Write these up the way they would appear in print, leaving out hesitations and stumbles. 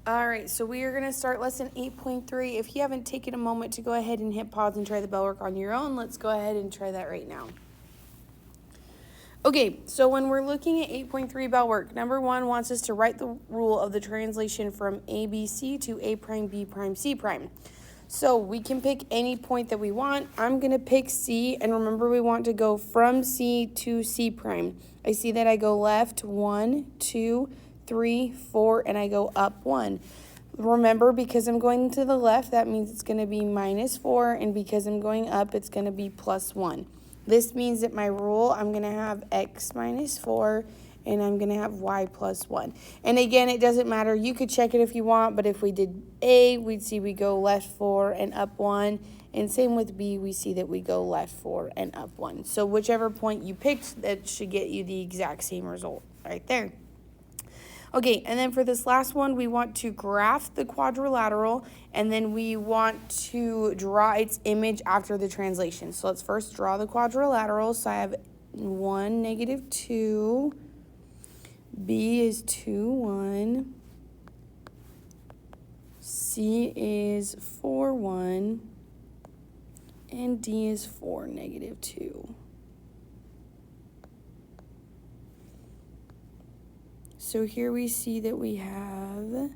All right, so we are going to start lesson 8.3. If you haven't taken a moment to go ahead and hit pause and try the bell work on your own, let's go ahead and try that right now. Okay, so when we're looking at 8.3 bell work, number one wants us to write the rule of the translation from ABC to A prime, B prime, C prime. So we can pick any point that we want. I'm going to pick C, and remember we want to go from C to C prime. I see that I go left 1, 2, 3, 4, and I go up 1. Remember, because I'm going to the left, that means it's going to be -4, and because I'm going up, it's going to be +1. This means that my rule, I'm going to have x -4, and I'm going to have y +1. And again, it doesn't matter. You could check it if you want, but if we did A, we'd see we go left 4 and up 1. And same with B, we see that we go left 4 and up 1. So whichever point you picked, that should get you the exact same result right there. Okay, and then for this last one, we want to graph the quadrilateral, and then we want to draw its image after the translation. So let's first draw the quadrilateral. So I have 1, -2. B is 2, 1. C is 4, 1. And D is 4, -2. So here we see that we have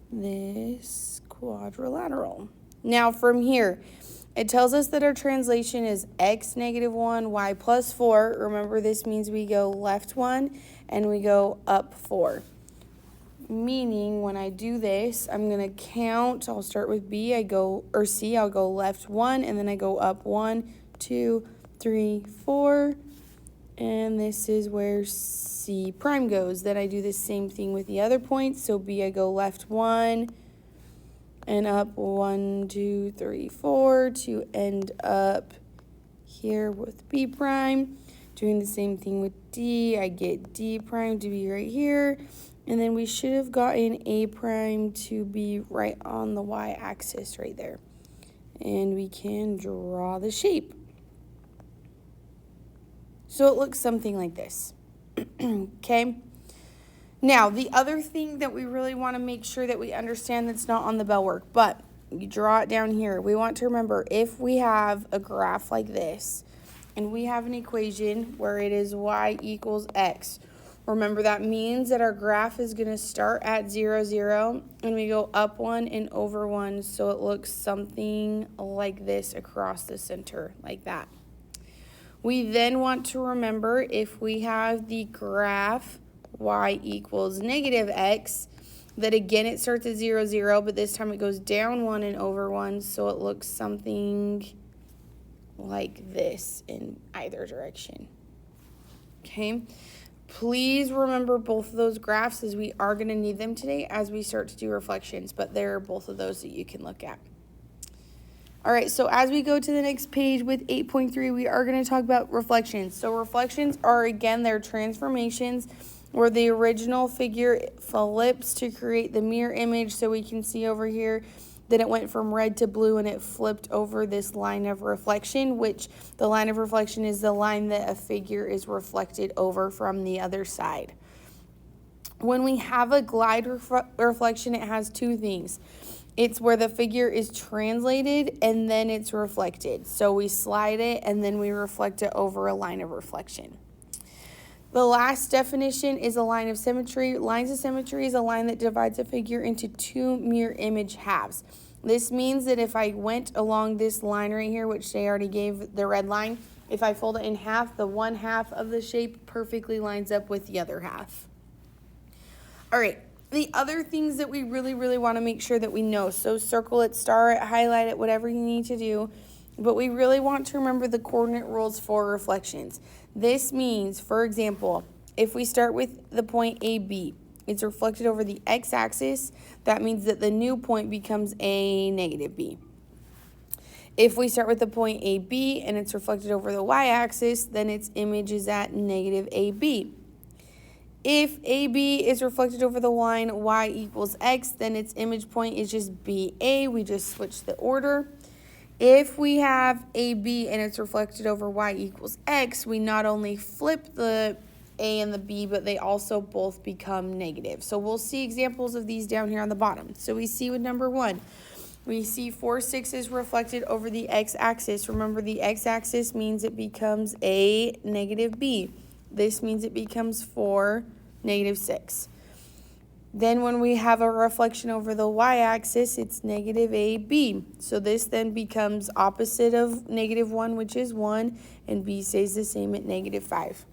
this quadrilateral. Now from here, it tells us that our translation is x -1, y +4. Remember, this means we go left 1 and we go up 4. Meaning when I do this, I'm going to count. I'll start with B, C, I'll go left 1 and then I go up 1, 2, 3, 4. And this is where C prime goes. Then I do the same thing with the other points. So B, I go left 1 and up 1, 2, 3, 4 to end up here with B prime. Doing the same thing with D, I get D prime to be right here. And then we should have gotten A prime to be right on the y-axis right there. And we can draw the shape. So it looks something like this. Okay? Now, the other thing that we really want to make sure that we understand that's not on the bell work, but you draw it down here. We want to remember, if we have a graph like this, and we have an equation where it is y equals x, remember that means that our graph is going to start at 0, 0, and we go up 1 and over 1, so it looks something like this across the center, like that. We then want to remember, if we have the graph y equals -x, that again it starts at 0, 0, but this time it goes down 1 and over 1, so it looks something like this in either direction. Okay, please remember both of those graphs, as we are going to need them today as we start to do reflections, but there are both of those that you can look at. All right, so as we go to the next page with 8.3, we are going to talk about reflections. So reflections are, again, they're transformations where the original figure flips to create the mirror image. So we can see over here that it went from red to blue and it flipped over this line of reflection, which the line of reflection is the line that a figure is reflected over from the other side. When we have a glide reflection, it has two things. It's where the figure is translated and then it's reflected. So we slide it and then we reflect it over a line of reflection. The last definition is a line of symmetry. Lines of symmetry is a line that divides a figure into two mirror image halves. This means that if I went along this line right here, which they already gave the red line, if I fold it in half, the one half of the shape perfectly lines up with the other half. All right. The other things that we really want to make sure that we know, so circle it, star it, highlight it, whatever you need to do, but we really want to remember the coordinate rules for reflections. This means, for example, if we start with the point AB, it's reflected over the x-axis. That means that the new point becomes a -b. If we start with the point AB and it's reflected over the y-axis, then its image is at -ab. If AB is reflected over the line y equals x, then its image point is just BA. We just switch the order. If we have AB and it's reflected over y equals x, we not only flip the A and the B, but they also both become negative. So we'll see examples of these down here on the bottom. So we see with number 1, we see 4 6's reflected over the x-axis. Remember, the x-axis means it becomes A, negative B. This means it becomes 4, negative 6. Then when we have a reflection over the y-axis, it's negative AB. So this then becomes opposite of negative 1, which is 1, and B stays the same at negative 5.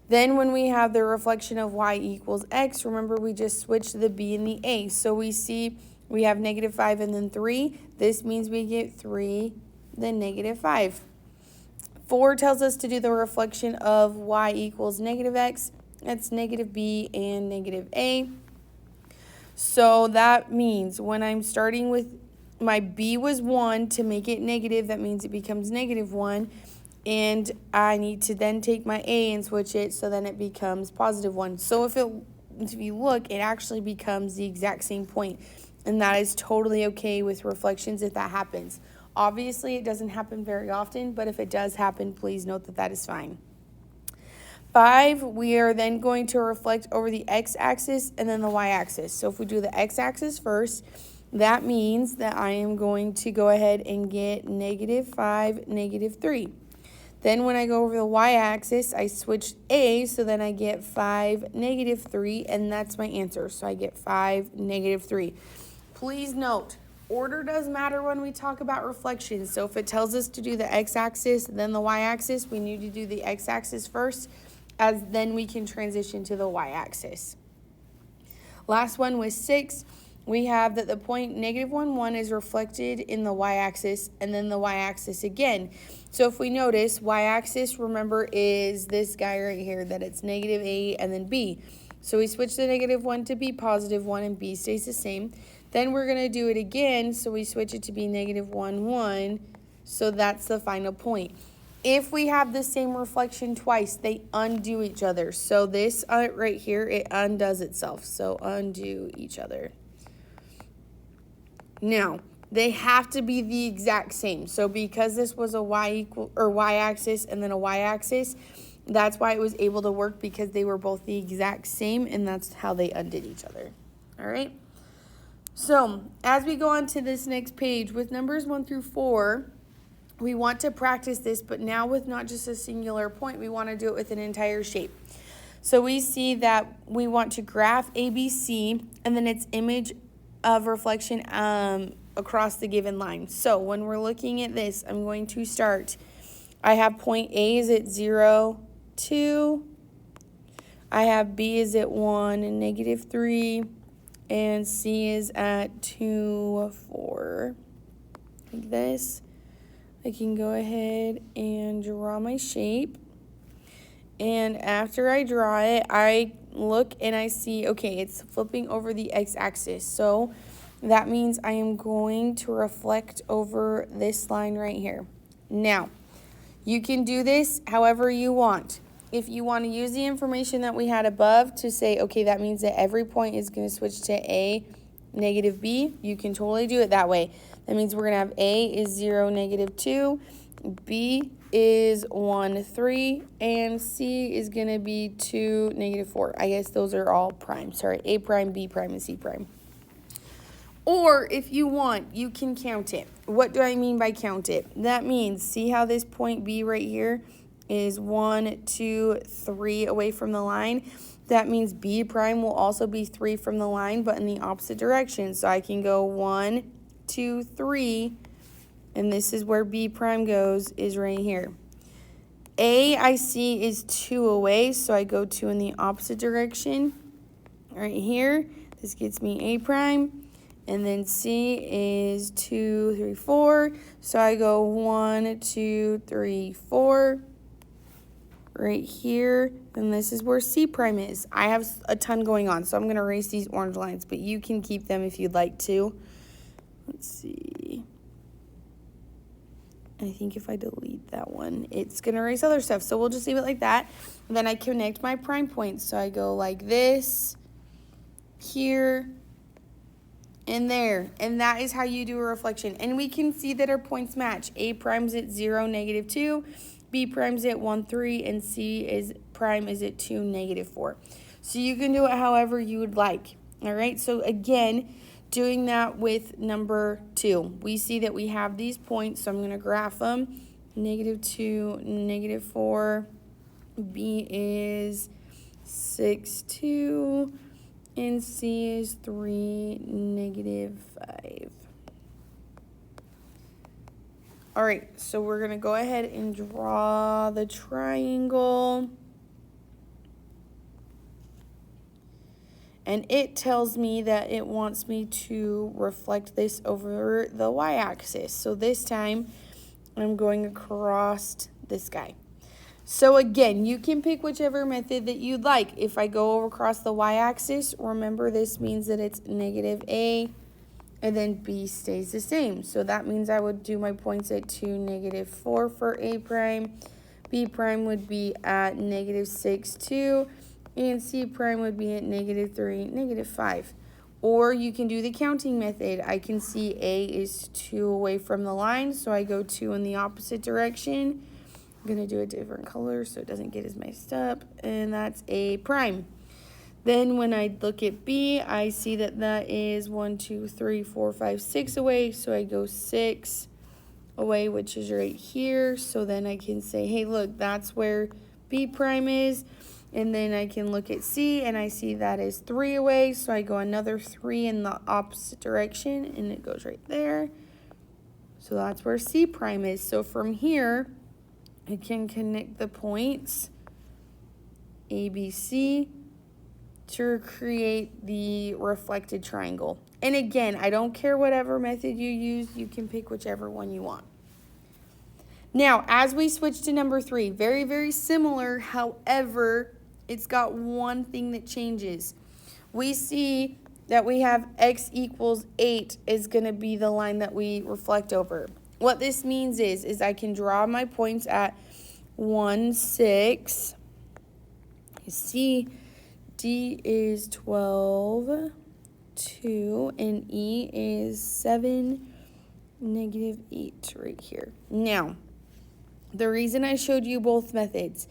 Then when we have the reflection of y equals x, remember we just switched the B and the A. So we see we have negative 5 and then 3. This means we get 3, then negative 5. 4 tells us to do the reflection of y equals negative x. That's negative B and negative A. So that means when I'm starting with my B was 1 to make it negative, that means it becomes negative 1. And I need to then take my A and switch it so then it becomes positive 1. So if you look, it actually becomes the exact same point. And that is totally okay with reflections if that happens. Obviously, it doesn't happen very often, but if it does happen, please note that that is fine. 5, we are then going to reflect over the x-axis and then the y-axis. So if we do the x-axis first, that means that I am going to go ahead and get negative 5, negative 3. Then when I go over the y-axis, I switch A, so then I get 5, negative 3, and that's my answer. So I get 5, negative 3. Please note, order does matter when we talk about reflections. So if it tells us to do the x-axis, then the y-axis, we need to do the x-axis first, as then we can transition to the y-axis. Last one was 6. We have that the point negative 1, 1 is reflected in the y-axis and then the y-axis again. So if we notice, y-axis, remember, is this guy right here, that it's negative A and then B. So we switch the negative 1 to be positive 1 and B stays the same. Then we're going to do it again, so we switch it to be negative 1, 1. So that's the final point. If we have the same reflection twice, they undo each other. So this right here, it undoes itself. So undo each other. Now, they have to be the exact same. So because this was a y-axis and then a y-axis, that's why it was able to work, because they were both the exact same, and that's how they undid each other. All right? So as we go on to this next page, with numbers 1 through 4, we want to practice this, but now with not just a singular point, we want to do it with an entire shape. So we see that we want to graph ABC and then its image of reflection across the given line. So when we're looking at this, I'm going to start. I have point A is at 0, 2. I have B is at 1 and negative 3. And C is at 2, 4. Like this. I can go ahead and draw my shape. And after I draw it, I look and I see, okay, it's flipping over the x-axis. So that means I am going to reflect over this line right here. Now, you can do this however you want. If you want to use the information that we had above to say, okay, that means that every point is going to switch to A, negative B, you can totally do it that way. That means we're going to have A is 0, negative 2, B is 1, 3, and C is going to be 2, negative 4. I guess those are all prime. Sorry, A prime, B prime, and C prime. Or if you want, you can count it. What do I mean by count it? That means, see how this point B right here is 1, 2, 3 away from the line? That means B prime will also be 3 from the line, but in the opposite direction. So I can go 1, 2, 3, and this is where B prime goes, is right here. A, I see, is 2 away, so I go 2 in the opposite direction. Right here, this gets me A prime. And then C is 2, 3, 4. So I go 1, 2, 3, 4. Right here. And this is where C prime is. I have a ton going on, so I'm going to erase these orange lines, but you can keep them if you'd like to. Let's see. I think if I delete that one, it's going to erase other stuff. So we'll just leave it like that. And then I connect my prime points. So I go like this, here, and there. And that is how you do a reflection. And we can see that our points match. A prime's at 0, negative 2. B prime's at 1, 3. And C is prime is at 2, -4. So you can do it however you would like. All right, so again, doing that with number 2. We see that we have these points, so I'm going to graph them. -2, -4. B is 6, 2. And C is 3, -5. All right, so we're going to go ahead and draw the triangle. And it tells me that it wants me to reflect this over the y-axis. So this time, I'm going across this guy. So again, you can pick whichever method that you'd like. If I go across the y-axis, remember this means that it's -a, and then B stays the same. So that means I would do my points at 2, -4 for A prime. B prime would be at -6, 2. And C prime would be at -3, -5. Or you can do the counting method. I can see A is 2 away from the line, so I go 2 in the opposite direction. I'm going to do a different color so it doesn't get as messed up, and that's A prime. Then when I look at B, I see that that is 1, 2, 3, 4, 5, 6 away, so I go 6 away, which is right here. So then I can say, hey, look, that's where B prime is. And then I can look at C, and I see that is 3 away, so I go another 3 in the opposite direction, and it goes right there. So that's where C prime is. So from here, I can connect the points A, B, C to create the reflected triangle. And again, I don't care whatever method you use, you can pick whichever one you want. Now, as we switch to number 3, very, very similar, however, it's got one thing that changes. We see that we have x equals 8 is going to be the line that we reflect over. What this means is I can draw my points at 1, 6. You see, D is 12, 2, and E is 7, -8 right here. Now, the reason I showed you both methods,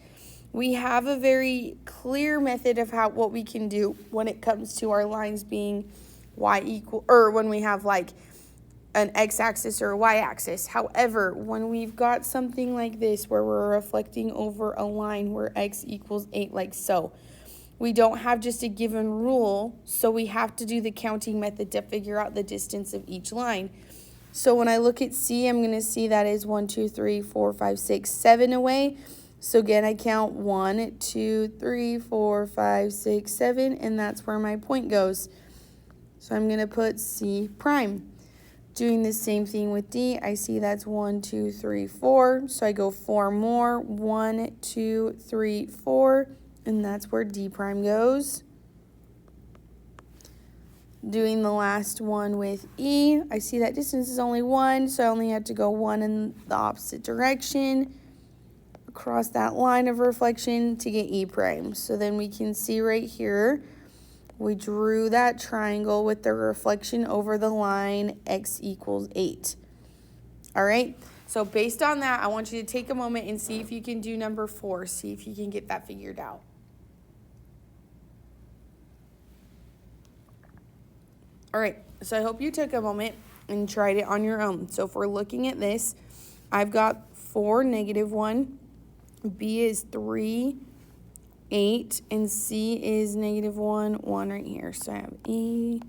we have a very clear method of what we can do when it comes to our lines being y equal, or when we have like an x-axis or a y-axis. However, when we've got something like this where we're reflecting over a line where x equals 8 like so, we don't have just a given rule, so we have to do the counting method to figure out the distance of each line. So when I look at C, I'm going to see that is 1, 2, 3, 4, 5, 6, 7 away. So again, I count 1, 2, 3, 4, 5, 6, 7, and that's where my point goes. So I'm going to put C prime. Doing the same thing with D, I see that's 1, 2, 3, 4. So I go 4 more, 1, 2, 3, 4, and that's where D prime goes. Doing the last one with E, I see that distance is only 1, so I only have to go 1 in the opposite direction across that line of reflection to get E prime. So then we can see right here, we drew that triangle with the reflection over the line x equals 8. All right, so based on that, I want you to take a moment and see if you can do number 4, see if you can get that figured out. All right, so I hope you took a moment and tried it on your own. So if we're looking at this, I've got 4, -1, B is 3, 8, and C is -1, 1 right here. So I have E,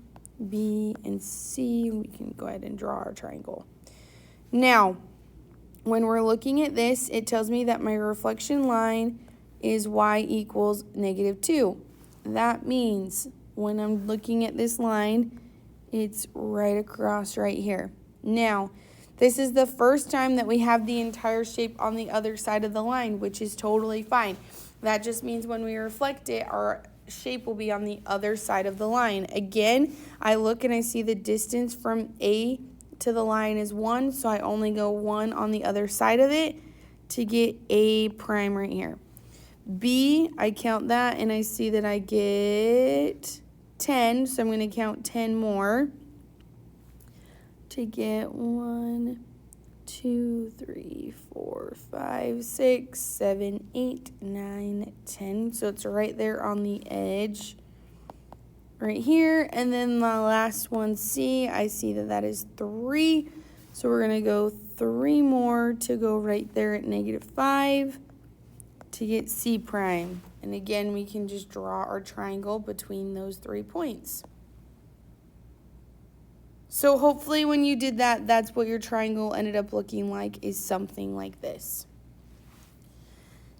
B, and C. We can go ahead and draw our triangle. Now, when we're looking at this, it tells me that my reflection line is y equals -2. That means when I'm looking at this line, it's right across right here. Now, this is the first time that we have the entire shape on the other side of the line, which is totally fine. That just means when we reflect it, our shape will be on the other side of the line. Again, I look and I see the distance from A to the line is 1, so I only go 1 on the other side of it to get A prime right here. B, I count that and I see that I get 10, so I'm going to count 10 more to get 1, 2, 3, 4, 5, 6, 7, 8, 9, 10. So it's right there on the edge right here. And then the last one, C, I see that that is 3. So we're going to go 3 more to go right there at -5 to get C prime. And again, we can just draw our triangle between those 3 points. So hopefully when you did that, that's what your triangle ended up looking like, is something like this.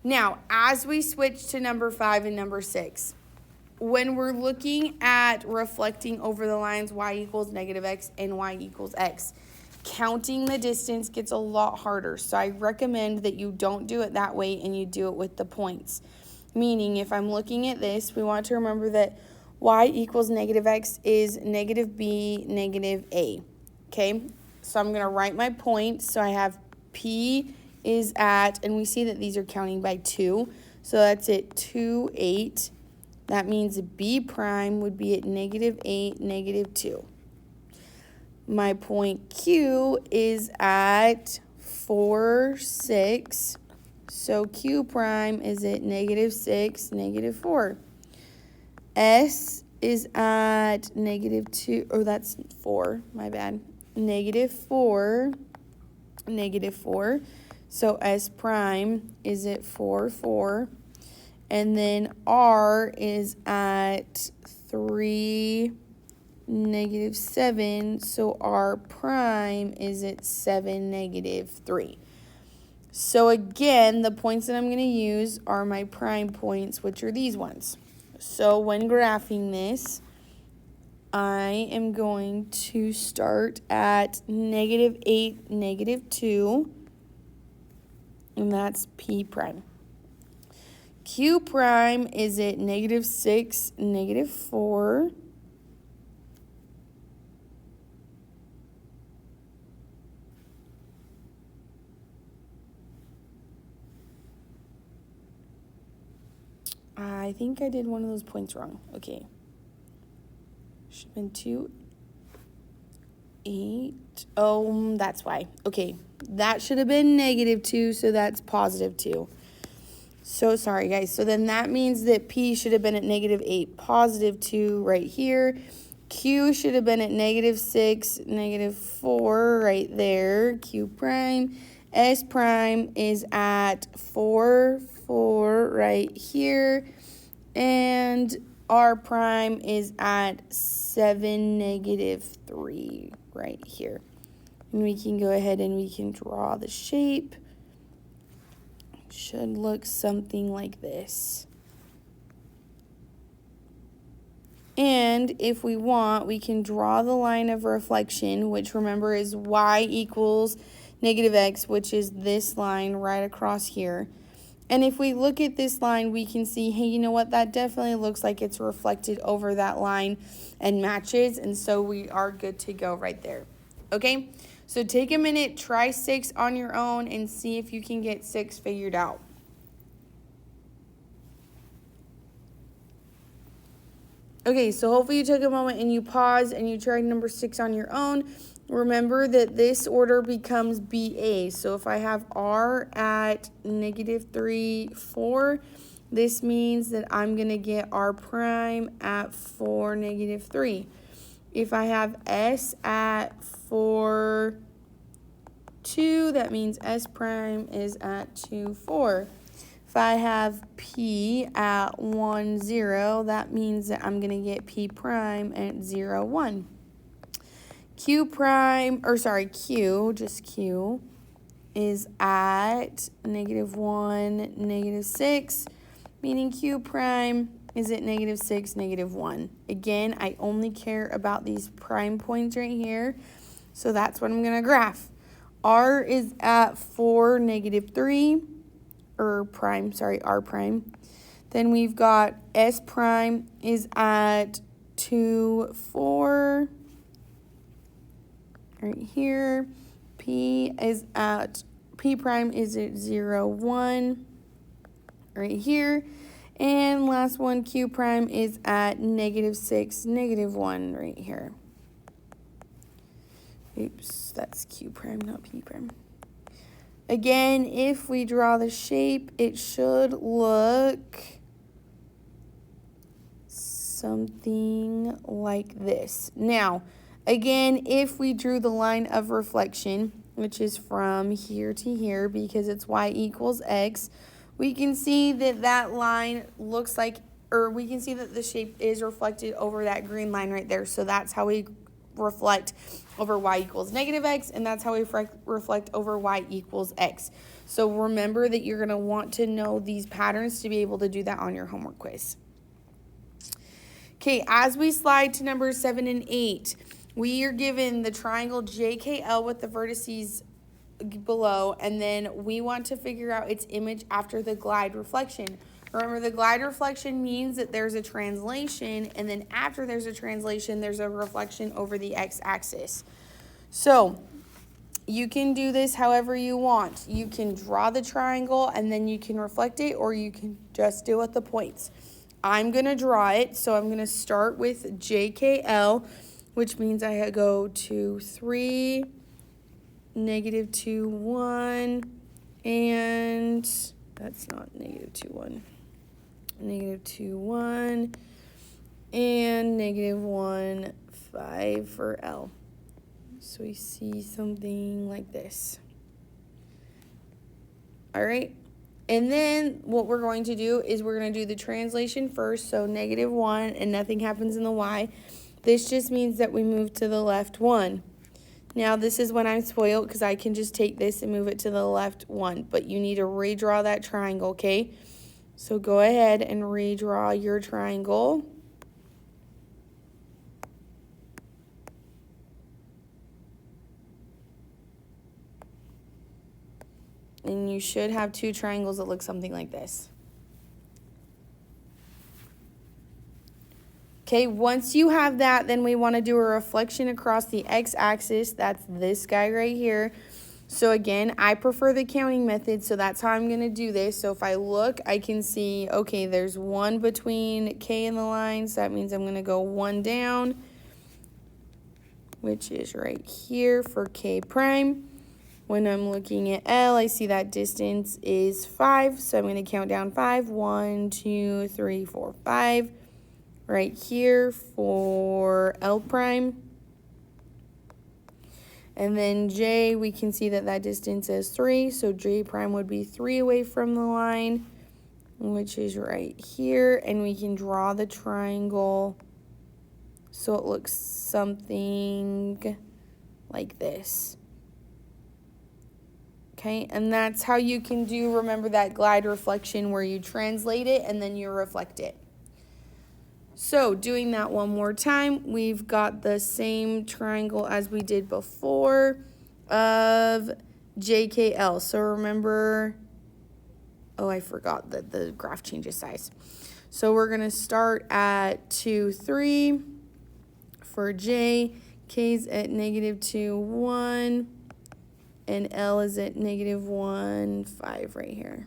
Now, as we switch to number 5 and number 6, when we're looking at reflecting over the lines y equals -x and y equals x, counting the distance gets a lot harder. So I recommend that you don't do it that way and you do it with the points. Meaning, if I'm looking at this, we want to remember that y equals -x is -b, -a. Okay, so I'm going to write my points. So I have P is at, and we see that these are counting by 2. So that's at 2, 8. That means B prime would be at -8, -2. My point Q is at 4, 6. So Q prime is at -6, -4. S is at -2, oh, that's 4, my bad. -4, -4. So S prime is at 4, 4. And then R is at 3, -7. So R prime is at 7, -3. So again, the points that I'm going to use are my prime points, which are these ones. So when graphing this, I am going to start at -8, -2, and that's P prime. Q prime is at -6, -4. I think I did one of those points wrong. Okay. Should have been 2, 8. Oh, that's why. Okay. That should have been -2, so that's +2. So sorry, guys. So then that means that P should have been at -8, +2 right here. Q should have been at -6, -4 right there. Q prime. S prime is at 4, 4 right here. And R prime is at 7, -3 right here. And we can go ahead and we can draw the shape. It should look something like this. And if we want, we can draw the line of reflection, which remember is y equals -x, which is this line right across here. And if we look at this line, we can see, hey, you know what? That definitely looks like it's reflected over that line and matches. And so we are good to go right there. Okay? So take a minute, try 6 on your own, and see if you can get 6 figured out. Okay, so hopefully you took a moment and you paused and you tried number 6 on your own. Remember that this order becomes BA. So if I have R at -3, 4, this means that I'm going to get R prime at 4, -3. If I have S at 4, 2, that means S prime is at 2, 4. If I have P at 1, 0, that means that I'm going to get P prime at 0, 1. Q prime, or sorry, Q, just Q, is at -1, -6, meaning Q prime is at -6, -1. Again, I only care about these prime points right here, so that's what I'm going to graph. R is at 4, -3, or prime, sorry, R prime. Then we've got S prime is at 2, 4, right here. P prime is at 0, 1, right here. And last one, Q prime is at -6, -1 right here. Oops, that's Q prime, not P prime. Again, if we draw the shape, it should look something like this. Now, again, if we drew the line of reflection, which is from here to here because it's y equals x, we can see that that line looks like, or we can see that the shape is reflected over that green line right there. So that's how we reflect over y equals negative x, and that's how we reflect over y equals x. So remember that you're going to want to know these patterns to be able to do that on your homework quiz. Okay, as we slide to numbers 7 and 8, we are given the triangle JKL with the vertices below, and then we want to figure out its image after the glide reflection. Remember, the glide reflection means that there's a translation, and then after there's a translation, there's a reflection over the x-axis. So you can do this however you want. You can draw the triangle, and then you can reflect it, or you can just do it with the points. I'm going to draw it, so I'm going to start with JKL, which means I go to 3, negative 2, 1, and that's not negative 2, 1. Negative 2, 1, and negative 1, 5 for L. So we see something like this. All right. And then what we're going to do is we're going to do the translation first. So negative 1 and nothing happens in the y. This just means that we move to the left 1. Now this is when I'm spoiled because I can just take this and move it to the left 1. But you need to redraw that triangle, okay? So go ahead and redraw your triangle. And you should have 2 triangles that look something like this. Okay, once you have that, then we want to do a reflection across the x-axis. That's this guy right here. So again, I prefer the counting method, so that's how I'm going to do this. So if I look, I can see, okay, there's 1 between K and the line, so that means I'm going to go 1 down, which is right here for K prime. When I'm looking at L, I see that distance is 5, so I'm going to count down 5. 1, 2, 3, 4, 5. Right here for L prime. And then J, we can see that that distance is 3, so J prime would be 3 away from the line, which is right here. And we can draw the triangle so it looks something like this. Okay, and that's how you can do, remember that glide reflection where you translate it and then you reflect it. So doing that one more time, we've got the same triangle as we did before of JKL. So remember, oh, I forgot that the graph changes size. So we're going to start at 2, 3 for J. K's at negative 2, 1. And L is at negative 1, 5 right here.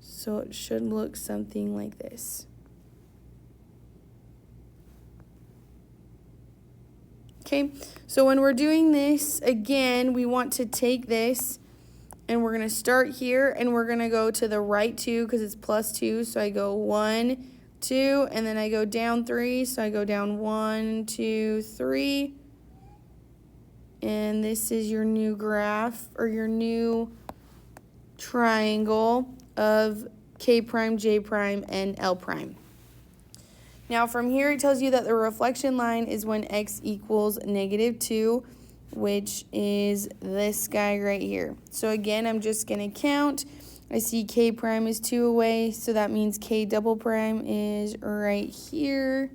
So it should look something like this. Okay, so when we're doing this, again, we want to take this and we're going to start here and we're going to go to the right 2 because it's plus 2. So I go 1, 2, and then I go down 3. So I go down 1, 2, 3. And this is your new graph or your new triangle of K prime, J prime, and L prime. Now from here it tells you that the reflection line is when x equals negative 2, which is this guy right here. So again, I'm just going to count. I see K prime is 2 away, so that means K double prime is right here.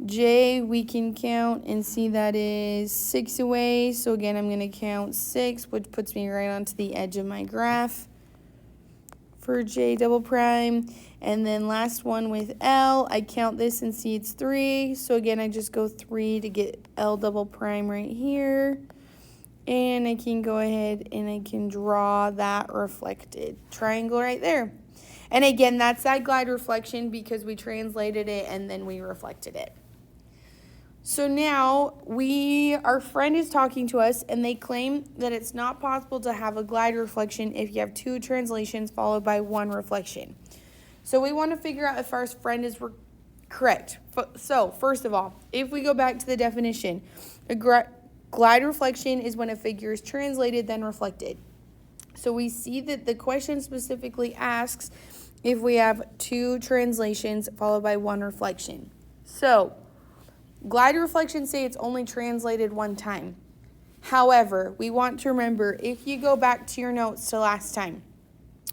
J, we can count and see that is 6 away. So again, I'm going to count 6, which puts me right onto the edge of my graph for J double prime. And then last one with L, I count this and see it's 3. So again, I just go 3 to get L double prime right here. And I can go ahead and I can draw that reflected triangle right there. And again, that's that glide reflection because we translated it and then we reflected it. So now our friend is talking to us, and they claim that it's not possible to have a glide reflection if you have two translations followed by one reflection. So we want to figure out if our friend is correct. So first of all, if we go back to the definition, a glide reflection is when a figure is translated then reflected. So we see that the question specifically asks if we have two translations followed by one reflection. So glide reflections say it's only translated one time. However, we want to remember, if you go back to your notes to last time,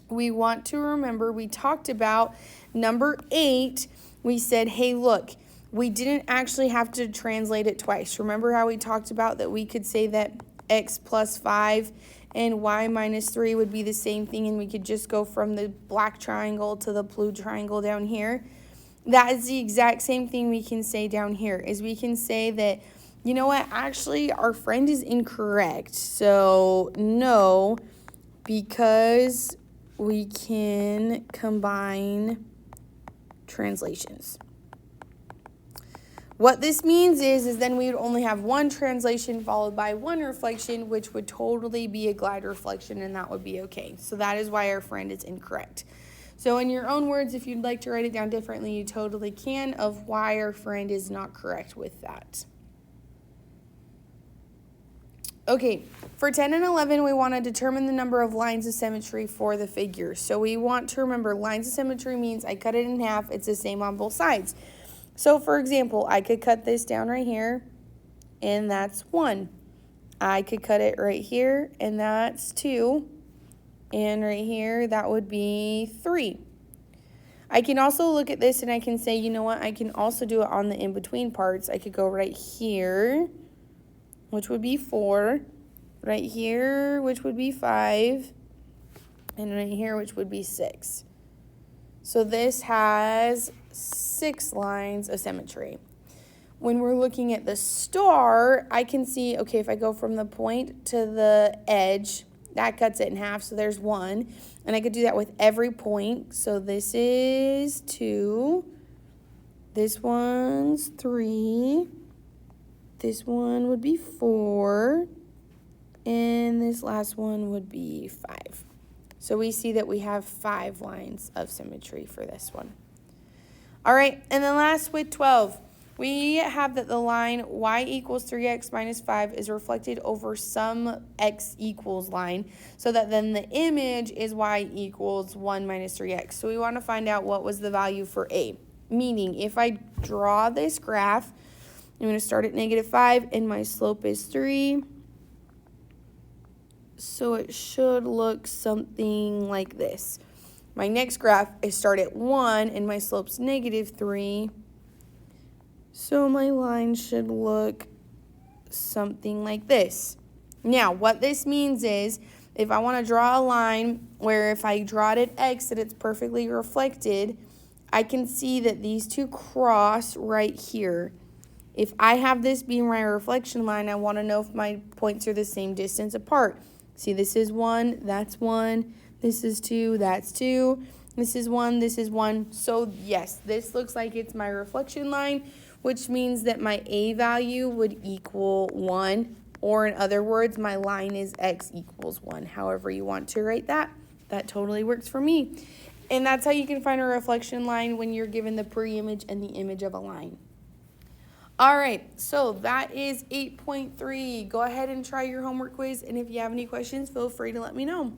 we want to remember we talked about number 8. We said, hey, look, we didn't actually have to translate it twice. Remember how we talked about that we could say that x plus 5 and y minus 3 would be the same thing, and we could just go from the black triangle to the blue triangle down here? That is the exact same thing we can say down here, is we can say that, you know what, actually our friend is incorrect. So no, because we can combine translations. What this means is then we would only have one translation followed by one reflection, which would totally be a glide reflection, and that would be okay. So that is why our friend is incorrect. So in your own words, if you'd like to write it down differently, you totally can, of why our friend is not correct with that. Okay, for 10 and 11, we want to determine the number of lines of symmetry for the figure. So we want to remember lines of symmetry means I cut it in half. It's the same on both sides. So for example, I could cut this down right here, and that's 1. I could cut it right here, and that's 2. And right here, that would be 3. I can also look at this and I can say, you know what, I can also do it on the in-between parts. I could go right here, which would be 4, right here, which would be 5, and right here, which would be 6. So this has 6 lines of symmetry. When we're looking at the star, I can see, okay, if I go from the point to the edge, that cuts it in half, so there's 1. And I could do that with every point. So this is 2, this one's 3, this one would be 4, and this last one would be 5. So we see that we have 5 lines of symmetry for this one. All right, and then last with 12, we have that the line y equals 3x minus 5 is reflected over some x equals line, so that then the image is y equals 1 minus 3x. So we want to find out what was the value for A. Meaning, if I draw this graph, I'm going to start at -5, and my slope is 3. So it should look something like this. My next graph, I start at 1, and my slope's -3. So my line should look something like this. Now, what this means is, if I want to draw a line where if I draw it at x that it's perfectly reflected, I can see that these two cross right here. If I have this being my reflection line, I want to know if my points are the same distance apart. See, this is 1, that's 1, this is 2, that's 2, this is 1, this is 1. So yes, this looks like it's my reflection line, which means that my A value would equal 1, or in other words, my line is x equals 1. However you want to write that, that totally works for me. And that's how you can find a reflection line when you're given the pre-image and the image of a line. All right, so that is 8.3. Go ahead and try your homework quiz, and if you have any questions, feel free to let me know.